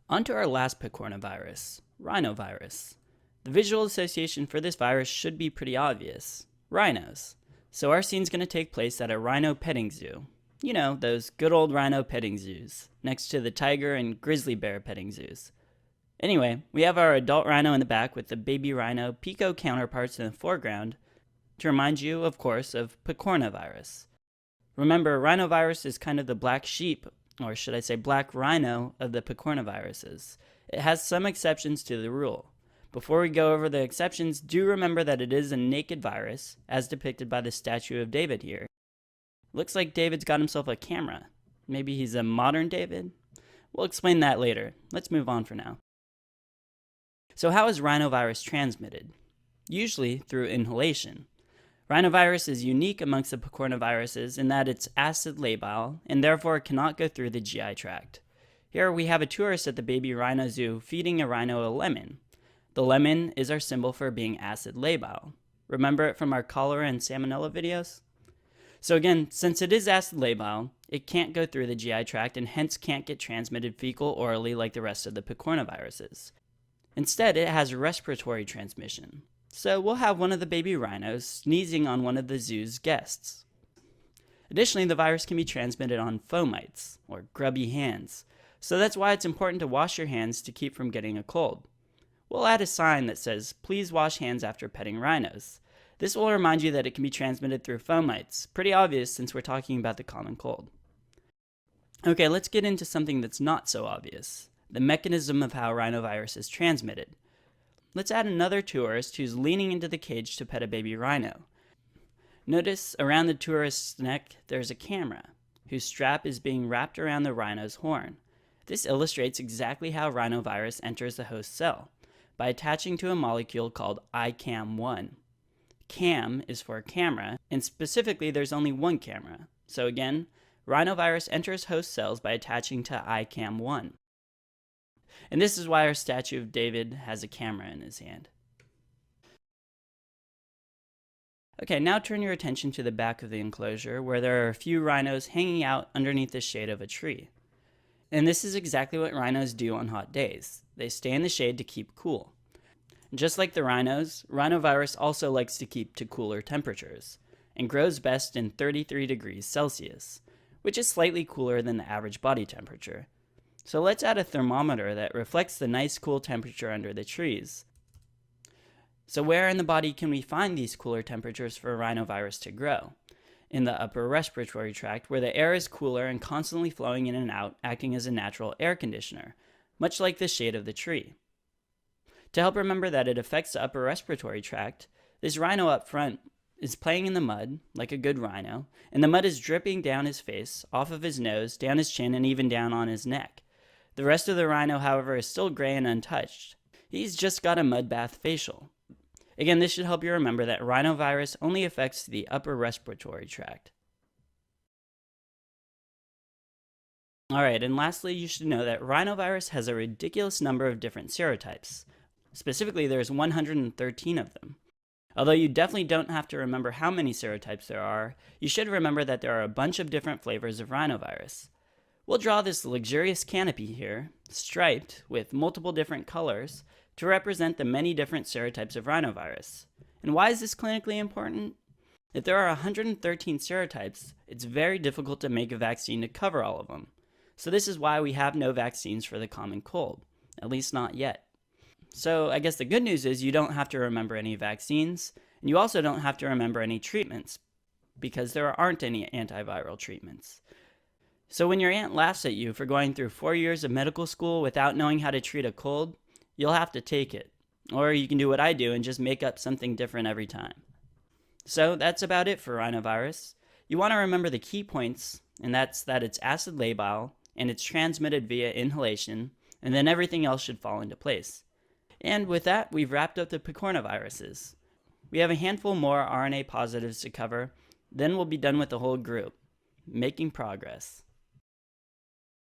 On to our last picornavirus, rhinovirus. The visual association for this virus should be pretty obvious. Rhinos. So our scene's going to take place at a rhino petting zoo. You know, those good old rhino petting zoos, next to the tiger and grizzly bear petting zoos. Anyway, we have our adult rhino in the back with the baby rhino Pico counterparts in the foreground to remind you, of course, of picornavirus. Remember, rhinovirus is kind of the black sheep, or should I say black rhino, of the picornaviruses. It has some exceptions to the rule. Before we go over the exceptions, do remember that it is a naked virus, as depicted by the statue of David here. Looks like David's got himself a camera. Maybe he's a modern David? We'll explain that later. Let's move on for now. So how is rhinovirus transmitted? Usually through inhalation. Rhinovirus is unique amongst the picornaviruses in that it's acid labile and therefore cannot go through the GI tract. Here we have a tourist at the baby rhino zoo feeding a rhino a lemon. The lemon is our symbol for being acid labile. Remember it from our cholera and salmonella videos? So again, since it is acid labile, it can't go through the GI tract and hence can't get transmitted fecal orally like the rest of the picornaviruses. Instead, it has respiratory transmission. So we'll have one of the baby rhinos sneezing on one of the zoo's guests. Additionally, the virus can be transmitted on fomites, or grubby hands. So that's why it's important to wash your hands to keep from getting a cold. We'll add a sign that says, "Please wash hands after petting rhinos." This will remind you that it can be transmitted through fomites. Pretty obvious since we're talking about the common cold. Okay, let's get into something that's not so obvious. The mechanism of how rhinovirus is transmitted. Let's add another tourist who's leaning into the cage to pet a baby rhino. Notice around the tourist's neck there's a camera, whose strap is being wrapped around the rhino's horn. This illustrates exactly how rhinovirus enters the host cell, by attaching to a molecule called ICAM1. CAM is for camera, and specifically there's only one camera. So again, rhinovirus enters host cells by attaching to ICAM1. And this is why our statue of David has a camera in his hand. Okay, now turn your attention to the back of the enclosure where there are a few rhinos hanging out underneath the shade of a tree. And this is exactly what rhinos do on hot days. They stay in the shade to keep cool. Just like the rhinos, rhinovirus also likes to keep to cooler temperatures and grows best in 33 degrees Celsius, which is slightly cooler than the average body temperature. So let's add a thermometer that reflects the nice cool temperature under the trees. So where in the body can we find these cooler temperatures for rhinovirus to grow? In the upper respiratory tract, where the air is cooler and constantly flowing in and out, acting as a natural air conditioner, much like the shade of the tree. To help remember that it affects the upper respiratory tract, this rhino up front is playing in the mud, like a good rhino, and the mud is dripping down his face, off of his nose, down his chin, and even down on his neck. The rest of the rhino, however, is still gray and untouched. He's just got a mud bath facial. Again, this should help you remember that rhinovirus only affects the upper respiratory tract. Alright, and lastly, you should know that rhinovirus has a ridiculous number of different serotypes. Specifically, there's 113 of them. Although you definitely don't have to remember how many serotypes there are, you should remember that there are a bunch of different flavors of rhinovirus. We'll draw this luxurious canopy here, striped with multiple different colors, to represent the many different serotypes of rhinovirus. And why is this clinically important? If there are 113 serotypes, it's very difficult to make a vaccine to cover all of them. So this is why we have no vaccines for the common cold, at least not yet. So I guess the good news is you don't have to remember any vaccines, and you also don't have to remember any treatments, because there aren't any antiviral treatments. So when your aunt laughs at you for going through 4 years of medical school without knowing how to treat a cold, you'll have to take it. Or you can do what I do and just make up something different every time. So that's about it for rhinovirus. You want to remember the key points, and that's that it's acid labile, and it's transmitted via inhalation, and then everything else should fall into place. And with that, we've wrapped up the picornaviruses. We have a handful more RNA positives to cover, then we'll be done with the whole group. Making progress.